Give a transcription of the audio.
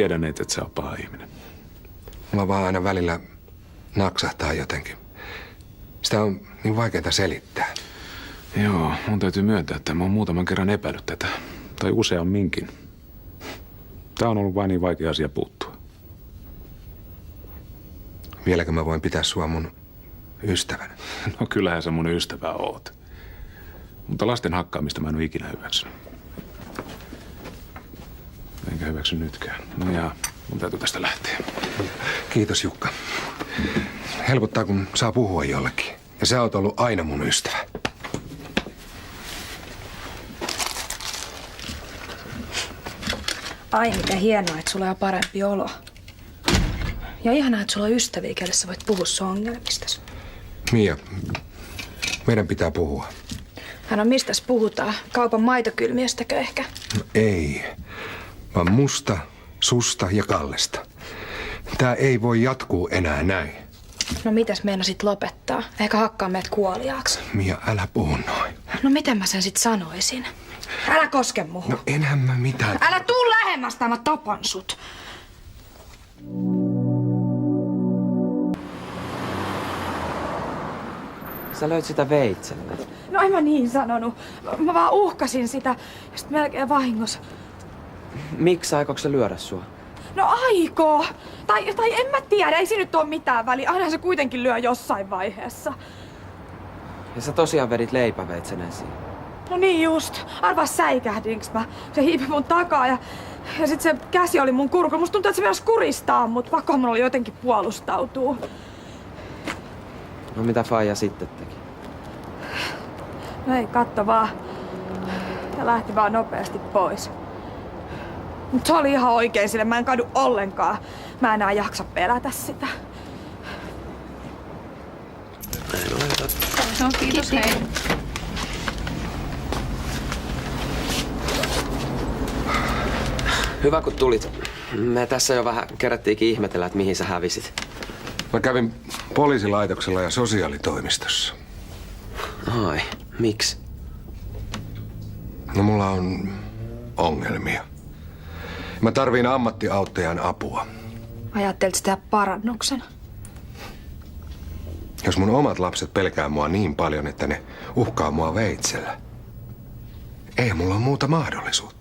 Tiedän, että et sä oot paha ihminen. Mulla vaan aina välillä naksahtaa jotenkin. Sitä on niin vaikeaa selittää. Joo, mun täytyy myöntää, että mä oon muutaman kerran epäillyt tätä. Tai useamminkin. Tää on ollut vain niin vaikea asia puuttua. Vieläkö mä voin pitää sua mun ystävänä? No kyllähän sä mun ystävä oot. Mutta lasten hakkaamista mä en ole ikinä hyväksynyt. Enkä hyväksy nytkään. No ja mun täytyy tästä lähteä. Kiitos Jukka. Helpottaa, kun saa puhua jollekin. Ja sä oot ollut aina mun ystävä. Ai, miten hienoa, että sulla on parempi olo. Ja ihanaa, että sulla on ystäviä, kelle sä voit puhua sun ongelmistasi. Mia, meidän pitää puhua. Hän on mistäs puhutaan? Kaupan maitokylmiöstäkö ehkä? No ei, vaan musta, susta ja Kallesta. Tää ei voi jatkuu enää näin. No mitäs meinasit lopettaa? Eikä hakkaa meidät kuoliaaksi. Mia, älä puhu noin. No miten mä sen sit sanoisin? Älä koske muhun. No enhän mä mitään. Älä tuu lähemmäs, tai mä tapan sut. Sä löit sitä veitsellä. No en mä niin sanonut. Mä vaan uhkasin sitä, ja sit melkein vahingossa. Miksi aikoiko se lyödä sua? No aikoo! Tai en mä tiedä, ei siinä nyt oo mitään väliä. Aina se kuitenkin lyö jossain vaiheessa. Ja sä tosiaan vedit leipäveitsen esiin. No niin just. Arvaa säikähdinks mä. Se hiipi mun takaa ja sit se käsi oli mun kurkulla. Musta tuntuu, että se myös kuristaa, mut pakko mun oli jotenkin puolustautua. No mitä faija sitten teki? No ei, katso vaan. Ja lähti vaan nopeasti pois. Mut se oli ihan oikein sille, mä en kadu ollenkaan. Mä enää jaksa pelätä sitä. No kiitos, hei. Hyvä kun tulit. Me tässä jo vähän kerättiinkin ihmetellä, että mihin sä hävisit. Mä kävin poliisilaitoksella ja sosiaalitoimistossa. Ai, miksi? No mulla on ongelmia. Mä tarviin ammattiauttajan apua. Ajattelit tehdä parannuksen? Jos mun omat lapset pelkää mua niin paljon, että ne uhkaa mua veitsellä. Ei mulla ole muuta mahdollisuutta.